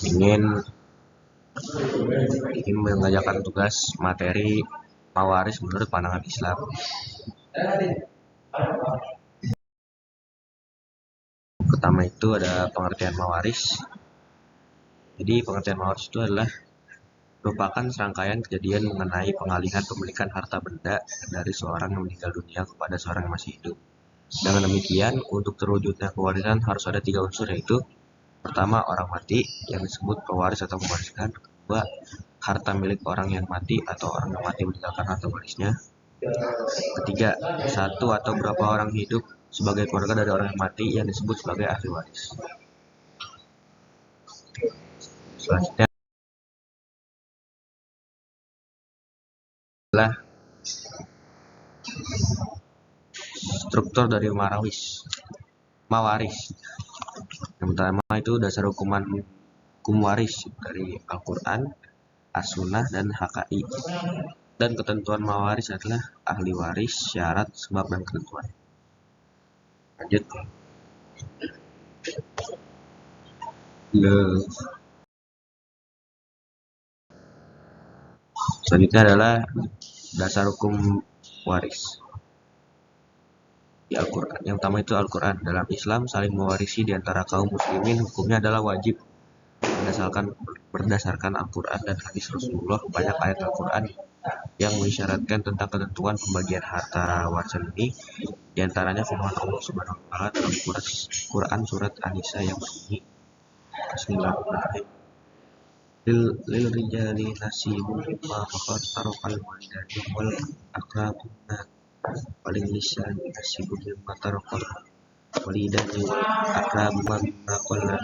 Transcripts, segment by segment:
ingin mengerjakan tugas materi mawaris menurut pandangan Islam. Pertama itu ada pengertian mawaris. Jadi pengertian mawaris itu adalah merupakan serangkaian kejadian mengenai pengalihan pemilikan harta benda dari seorang yang meninggal dunia kepada seorang yang masih hidup. Dengan demikian, untuk terwujudnya pewarisan harus ada 3 unsur, yaitu pertama, orang mati yang disebut pewaris atau mewariskan. Kedua, harta milik orang yang mati atau orang yang mati meninggalkan harta warisnya. Ketiga, satu atau berapa orang hidup sebagai keluarga dari orang yang mati yang disebut sebagai ahli waris. Selanjutnya adalah struktur dari mawaris. Yang pertama itu dasar hukum waris dari Al-Quran, As-Sunnah, dan HKI. Dan ketentuan mawaris adalah ahli waris, syarat, sebab, dan ketentuan. Lanjut. Selanjutnya adalah dasar hukum waris di Al-Quran. Yang pertama itu Al-Quran. Dalam Islam, saling mewarisi di antara kaum muslimin hukumnya adalah wajib berdasarkan Al-Quran dan hadis Rasulullah. Banyak ayat Al-Quran yang mengisyaratkan tentang ketentuan pembagian harta warisan ini. Di antaranya firman Allah Subhanahu wa taala dalam Quran surat An-Nisa yang berbunyi, Bismillahirrahmanirrahim. Lil rijali nasibun mimma tarakal walidani wal aqrabuna paling lisan nasibun mimma tarakal walidani wal aqrabuna mimma qalla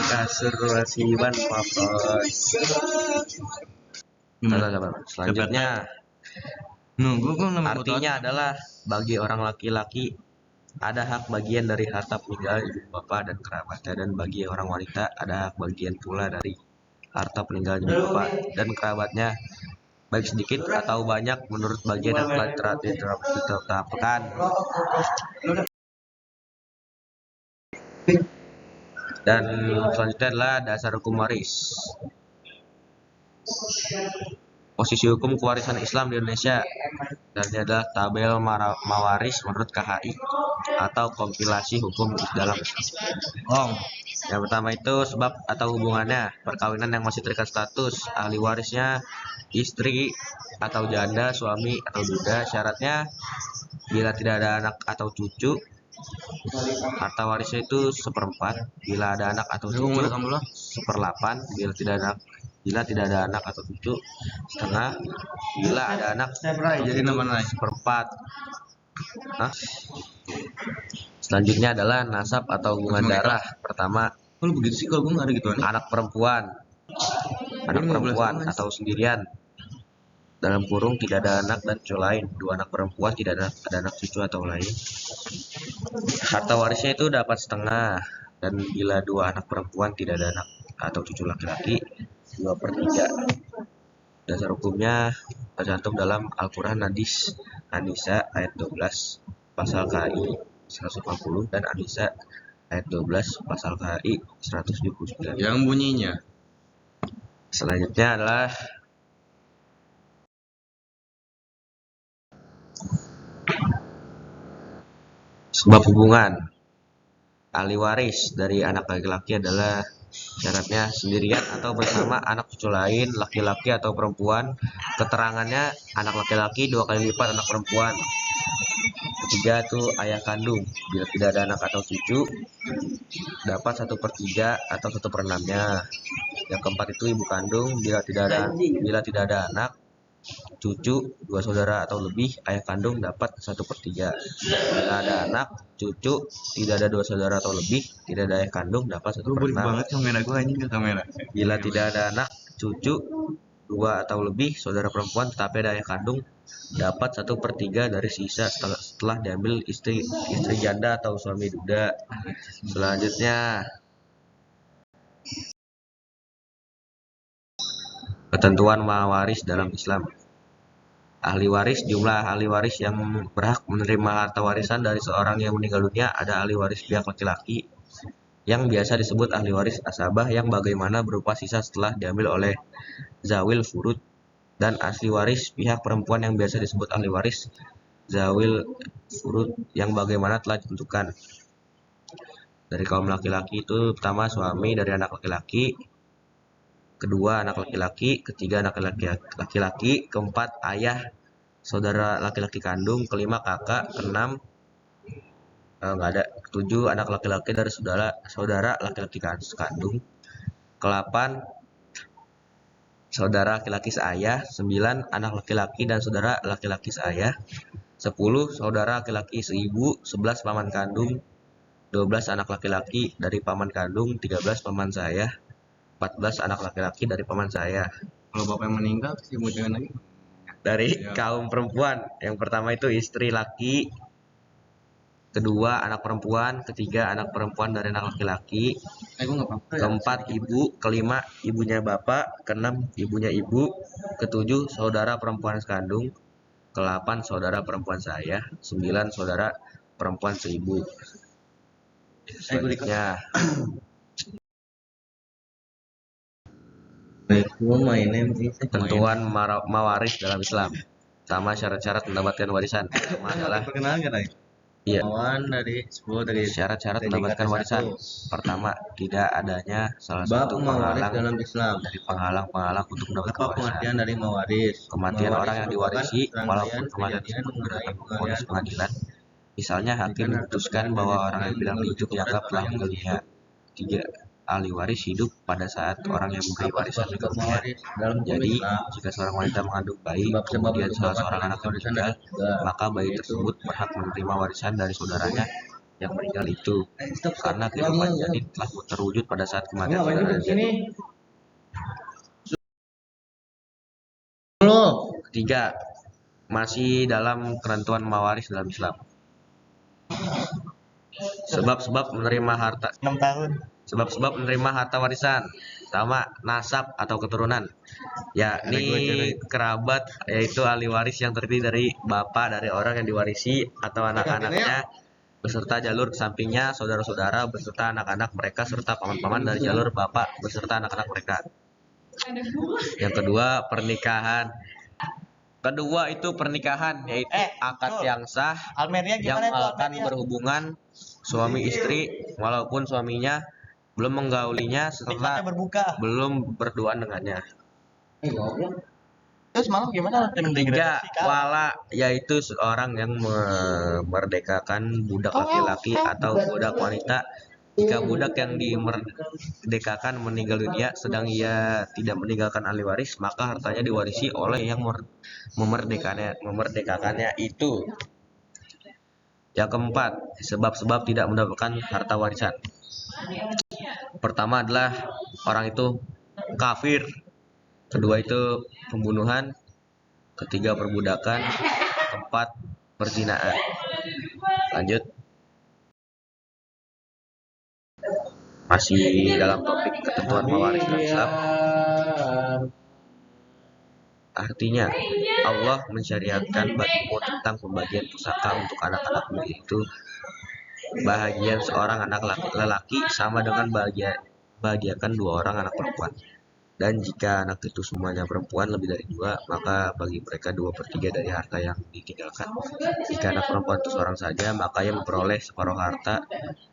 kasur nasiban mafad. Selanjutnya artinya adalah bagi orang laki-laki ada hak bagian dari harta peninggalan ibu bapak dan kerabatnya, dan bagi orang wanita ada hak bagian pula dari harta peninggalan ibu bapak dan kerabatnya, baik sedikit atau banyak menurut bagian yang telah ditetapkan. Dan selanjutnya adalah dasar hukum waris. Posisi hukum kewarisan Islam di Indonesia, dan ini adalah tabel mawaris menurut KHI atau kompilasi hukum dalam Islam. Yang pertama itu sebab atau hubungannya, perkawinan yang masih terikat status, ahli warisnya istri atau janda, suami atau duda. Syaratnya bila tidak ada anak atau cucu, harta warisnya itu 1/4. Bila ada anak atau cucu, 1/8. Bila tidak ada anak atau cucu, setengah. Bila ada anak jadi 1/4. Selanjutnya adalah nasab atau hubungan darah. Pertama, kalau begitu sih kalau gue nggak ada gitu. Anak perempuan atau sendirian, dalam kurung tidak ada anak dan cucu lain. 2 anak perempuan, tidak ada anak cucu atau lain. Harta warisnya itu dapat setengah, dan bila 2 anak perempuan tidak ada anak atau cucu laki-laki, 2/3. Dasar hukumnya tercantum dalam Al-Quran An-Nisa ayat 12 pasal KHI 140 dan An-Nisa ayat 12 pasal KHI 179. Yang bunyinya. Selanjutnya adalah sebab hubungan. Ahli waris dari anak laki-laki adalah syaratnya sendirian atau bersama anak cucu lain, laki-laki atau perempuan. Keterangannya anak laki-laki 2 kali lipat anak perempuan. Ketiga itu ayah kandung. Bila tidak ada anak atau cucu, dapat 1/3 atau 1/6-nya. Yang keempat itu ibu kandung. Bila tidak ada anak, cucu, 2 saudara atau lebih, ayah kandung dapat 1/3. Bila ada anak, cucu, tidak ada 2 saudara atau lebih, tidak ada ayah kandung, dapat 1/6. Bila tidak ada anak, cucu, 2 atau lebih, saudara perempuan tetapi ada ayah kandung, dapat 1/3 dari sisa setelah diambil istri janda atau suami duda. Selanjutnya ketentuan mawaris dalam Islam. Ahli waris, jumlah ahli waris yang berhak menerima harta warisan dari seorang yang meninggal dunia. Ada ahli waris pihak laki-laki yang biasa disebut ahli waris asabah yang bagaimana berupa sisa setelah diambil oleh zawil furud, dan asli waris pihak perempuan yang biasa disebut ahli waris zawil furud yang bagaimana telah ditentukan. Dari kaum laki-laki itu pertama suami dari anak laki-laki, kedua anak laki-laki, ketiga anak laki-laki, keempat ayah saudara laki-laki kandung, kelima kakak, keenam nggak ada, ketujuh anak laki-laki dari saudara laki-laki kandung, kelapan saudara laki-laki seayah, 9 anak laki-laki dan saudara laki-laki seayah, 10 saudara laki-laki seibu, 11 paman kandung, 12 anak laki-laki dari paman kandung, 13 paman saya, 14 anak laki-laki dari paman saya. Kalau bapak yang meninggal, si mau jangan lagi. Dari Ya. kaum perempuan, yang pertama itu istri laki, kedua anak perempuan, ketiga anak perempuan dari anak laki-laki, Gue nggak apa-apa. keempat ibu, kelima ibunya bapak, keenam ibunya ibu, ketujuh saudara perempuan sekandung, ke-8 saudara perempuan saya, 9 saudara perempuan seibu. Selanjutnya Gue mainin ketentuan mawaris dalam Islam. Pertama, syarat-syarat mendapatkan warisan. Pertama adalah perkenalan kan lagi? iya, Lawan dari 10 dari syarat-syarat mendapatkan warisan. Pertama, tidak adanya salah bab satu mawaris penghalang dalam Islam. dari penghalang-penghalang untuk mendapatkan Apa warisan. pengertian dari mawaris? Kematian Mawaris orang yang merupakan diwarisi, walaupun rangkaian kematian kejadian tersebut mengenai berdasarkan pengalihan vonis pengadilan. Misalnya hakim memutuskan bahwa orang yang bilang hidup dianggap telah meninggal dunia. 3. Ahli waris hidup pada saat orang yang memberi warisan meninggal dunia. Jadi, jika seorang wanita mengandung bayi, kemudian salah seorang anaknya meninggal, maka bayi tersebut berhak menerima warisan dari saudaranya yang meninggal itu, karena kehidupan janin telah terwujud pada saat kematian saudara janin. Ketiga, masih dalam ketentuan mawaris dalam Islam. Sebab-sebab menerima harta 6 tahun. Sebab-sebab menerima harta warisan. Pertama, nasab atau keturunan, yakni kerabat, yaitu ahli waris yang terdiri dari bapak dari orang yang diwarisi atau anak-anaknya beserta jalur sampingnya, saudara-saudara beserta anak-anak mereka serta paman-paman dari jalur bapak beserta anak-anak mereka. Yang kedua, pernikahan. Kedua itu pernikahan, yaitu akad yang sah yang akan berhubungan suami istri walaupun suaminya belum menggaulinya serta belum berduaan dengannya. Terus malam gimana? Ketiga, wala, yaitu seorang yang memerdekakan budak laki-laki atau budak wanita. Jika budak yang dimerdekakan meninggal dunia sedang ia tidak meninggalkan ahli waris, maka hartanya diwarisi oleh yang memerdekakannya itu. Yang keempat, sebab-sebab tidak mendapatkan harta warisan. Pertama adalah orang itu kafir, kedua itu pembunuhan, ketiga perbudakan, keempat perzinahan. Lanjut, masih dalam topik ketentuan mawaris dalam Islam. Artinya, Allah mensyariatkan bagimu tentang pembagian pusaka untuk anak-anakmu, yaitu bahagian seorang anak lelaki sama dengan bahagiakan 2 orang anak perempuan. Dan jika anak itu semuanya perempuan lebih dari 2, maka bagi mereka 2/3 dari harta yang ditinggalkan. Jika anak perempuan itu seorang saja, maka ia memperoleh separuh harta.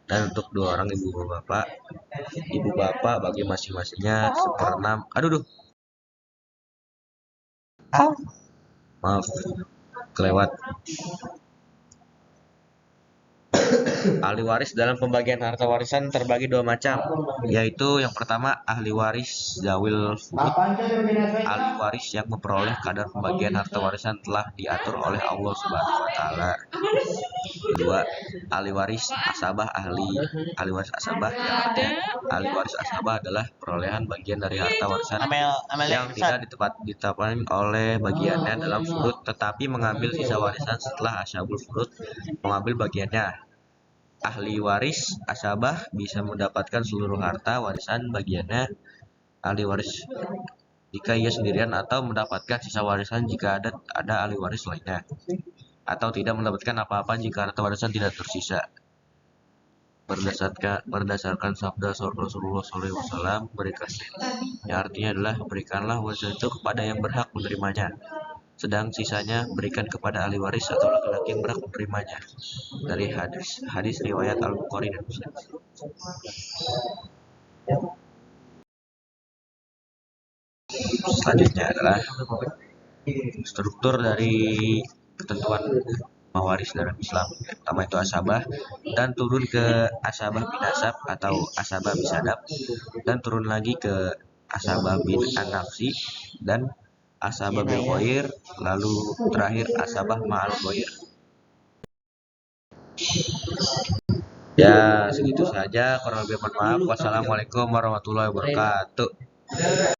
Dan untuk 2 orang ibu bapak bagi masing-masingnya 1/6. Maaf, kelewat. Ahli waris dalam pembagian harta warisan terbagi 2 macam, yaitu yang pertama ahli waris zawil furud, ahli waris yang memperoleh kadar pembagian harta warisan telah diatur oleh Allah Subhanahu wa taala. Kedua, ahli waris asabah, ahli waris asabah yang artinya ahli waris asabah adalah perolehan bagian dari harta warisan yang tidak ditepatkan oleh bagiannya dalam furud, tetapi mengambil sisa warisan setelah asyabul furud mengambil bagiannya. Ahli waris asabah bisa mendapatkan seluruh harta warisan bagiannya ahli waris jika ia sendirian, atau mendapatkan sisa warisan jika ada ahli waris lainnya, atau tidak mendapatkan apa-apa jika harta warisan tidak tersisa. berdasarkan sabda Rasulullah SAW berikasnya, yang artinya adalah berikanlah warisan itu kepada yang berhak menerimanya, sedang sisanya berikan kepada ahli waris atau laki-laki yang berhak menerimanya. Dari hadis riwayat Al-Bukhari dan Muslim. Selanjutnya adalah struktur dari ketentuan mawaris dalam Islam. Yang pertama itu asabah, dan turun ke asabah bin nasab atau asabah bisadab, dan turun lagi ke asabah bin an-nafsi dan asabah bil ghair, lalu terakhir asabah ma'al ghair. Ya, segitu saja. Kurang lebih mohon maaf. Wassalamualaikum warahmatullahi wabarakatuh.